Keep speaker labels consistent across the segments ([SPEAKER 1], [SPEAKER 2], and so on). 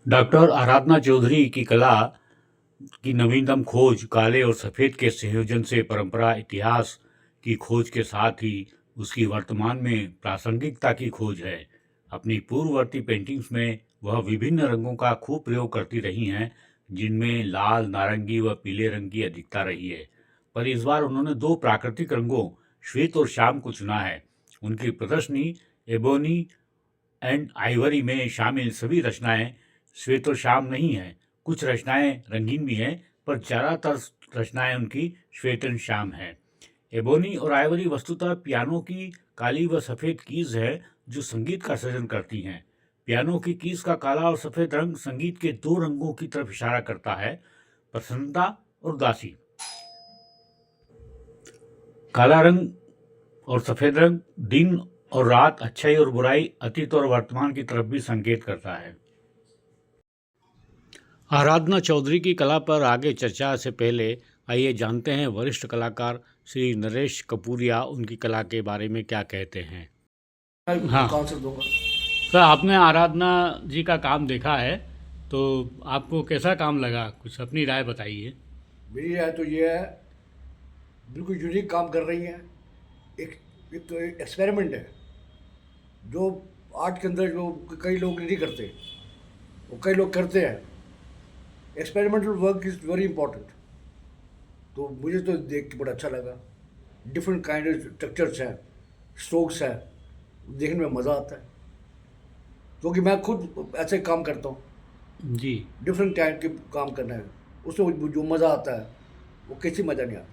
[SPEAKER 1] Doctor आराधना चौधरी की कला की नवीनतम खोज काले और सफ़ेद के संयोजन से परंपरा इतिहास की खोज के साथ ही उसकी वर्तमान में प्रासंगिकता की खोज है। अपनी पूर्ववर्ती पेंटिंग्स में वह विभिन्न रंगों का खूब प्रयोग करती रही हैं, जिनमें लाल, नारंगी व पीले रंग की अधिकता रही है। पर इस बार उन्होंने दो प्राकृतिक रंगों, श्वेत और श्याम को चुना है। उनकी प्रदर्शनी एबोनी एंड आइवरी में शामिल सभी रचनाएं श्वेत और श्याम नहीं हैं। कुछ रचनाएं रंगीन भी हैं, पर ज़्यादातर रचनाएं उनकी श्वेत और श्याम हैं। एबोनी और आइवरी वस्तुतः पियानो की काली व सफ़ेद कीज है, जो संगीत का सृजन करती हैं। पियानो की कीज का काला और सफ़ेद रंग संगीत के दो रंगों की तरफ इशारा करता है, प्रसन्नता और उदासी। काला रंग और सफ़ेद रंग दिन और रात, अच्छाई और बुराई, अतीत और वर्तमान की तरफ भी संकेत करता है। आराधना चौधरी की कला पर आगे चर्चा से पहले आइए जानते हैं वरिष्ठ कलाकार श्री नरेश कपूरिया उनकी कला के बारे में क्या कहते हैं। हाँ,
[SPEAKER 2] कौन सा दूंगा?
[SPEAKER 1] सर, आपने आराधना जी का काम देखा है, तो आपको कैसा काम लगा? कुछ अपनी राय बताइए।
[SPEAKER 2] मेरी राय तो ये है, बिल्कुल यूनिक काम कर रही हैं। एक एक एक्सपेरिमेंट है जो आर्ट के अंदर जो कई लोग नहीं करते, वो कई लोग करते हैं। Experimental work is very important. तो मुझे तो देख के बड़ा अच्छा लगा। डिफरेंट काइंड ऑफ स्ट्रक्चर्स हैं, स्ट्रोक्स हैं, देखने में मज़ा आता है, क्योंकि मैं खुद ऐसे काम करता हूँ।
[SPEAKER 1] जी।
[SPEAKER 2] डिफरेंट टाइप के काम करना है, उसमें जो मज़ा आता है वो किसी मज़ा नहीं आता।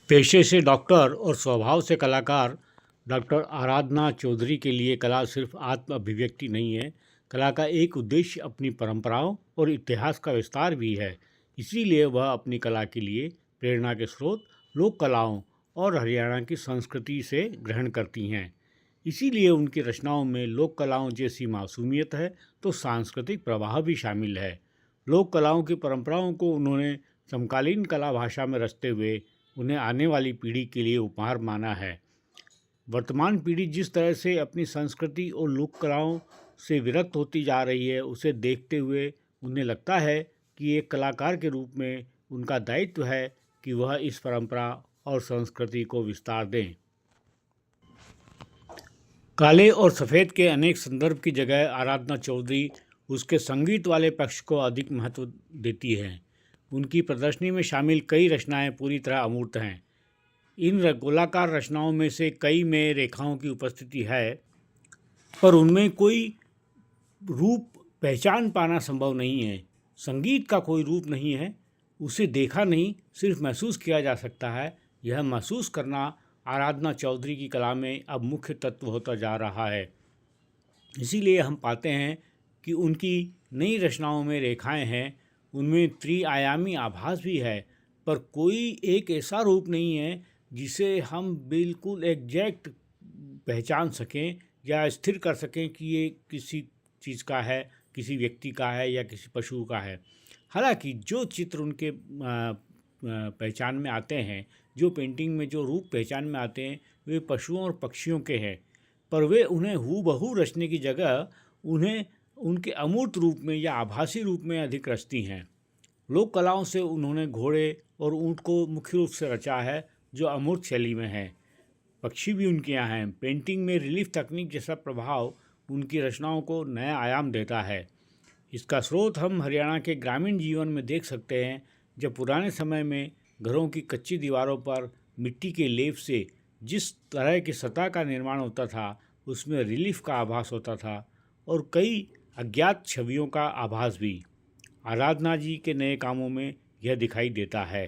[SPEAKER 1] पेशे से डॉक्टर और स्वभाव से कलाकार डॉक्टर आराधना चौधरी के लिए कला सिर्फ आत्म अभिव्यक्ति नहीं है। कला का एक उद्देश्य अपनी परंपराओं और इतिहास का विस्तार भी है। इसीलिए वह अपनी कला के लिए प्रेरणा के स्रोत लोक कलाओं और हरियाणा की संस्कृति से ग्रहण करती हैं। इसीलिए उनकी रचनाओं में लोक कलाओं जैसी मासूमियत है, तो सांस्कृतिक प्रवाह भी शामिल है। लोक कलाओं की परंपराओं को उन्होंने समकालीन कला भाषा में रचते हुए उन्हें आने वाली पीढ़ी के लिए उपहार माना है। वर्तमान पीढ़ी जिस तरह से अपनी संस्कृति और लोक कलाओं से विरक्त होती जा रही है, उसे देखते हुए उन्हें लगता है कि एक कलाकार के रूप में उनका दायित्व है कि वह इस परंपरा और संस्कृति को विस्तार दें। काले और सफ़ेद के अनेक संदर्भ की जगह आराधना चौधरी उसके संगीत वाले पक्ष को अधिक महत्व देती है। उनकी प्रदर्शनी में शामिल कई रचनाएं पूरी तरह अमूर्त हैं। इन गोलाकार रचनाओं में से कई में रेखाओं की उपस्थिति है, पर उनमें कोई रूप पहचान पाना संभव नहीं है। संगीत का कोई रूप नहीं है, उसे देखा नहीं, सिर्फ महसूस किया जा सकता है। यह महसूस करना आराधना चौधरी की कला में अब मुख्य तत्व होता जा रहा है। इसीलिए हम पाते हैं कि उनकी नई रचनाओं में रेखाएं हैं, उनमें त्रिआयामी आभास भी है, पर कोई एक ऐसा रूप नहीं है जिसे हम बिल्कुल एग्जैक्ट पहचान सकें या स्थिर कर सकें कि ये किसी चीज़ का है, किसी व्यक्ति का है या किसी पशु का है। हालांकि जो चित्र उनके पहचान में आते हैं, जो पेंटिंग में जो रूप पहचान में आते हैं, वे पशुओं और पक्षियों के हैं, पर वे उन्हें हूबहू रचने की जगह उन्हें उनके अमूर्त रूप में या आभासी रूप में अधिक रचती हैं। लोक कलाओं से उन्होंने घोड़े और ऊँट को मुख्य रूप से रचा है, जो अमूर्त शैली में है। पक्षी भी उनके यहाँ हैं। पेंटिंग में रिलीफ तकनीक जैसा प्रभाव उनकी रचनाओं को नया आयाम देता है। इसका स्रोत हम हरियाणा के ग्रामीण जीवन में देख सकते हैं, जब पुराने समय में घरों की कच्ची दीवारों पर मिट्टी के लेप से जिस तरह की सतह का निर्माण होता था, उसमें रिलीफ का आभास होता था और कई अज्ञात छवियों का आभास भी। आराधना जी के नए कामों में यह दिखाई देता है।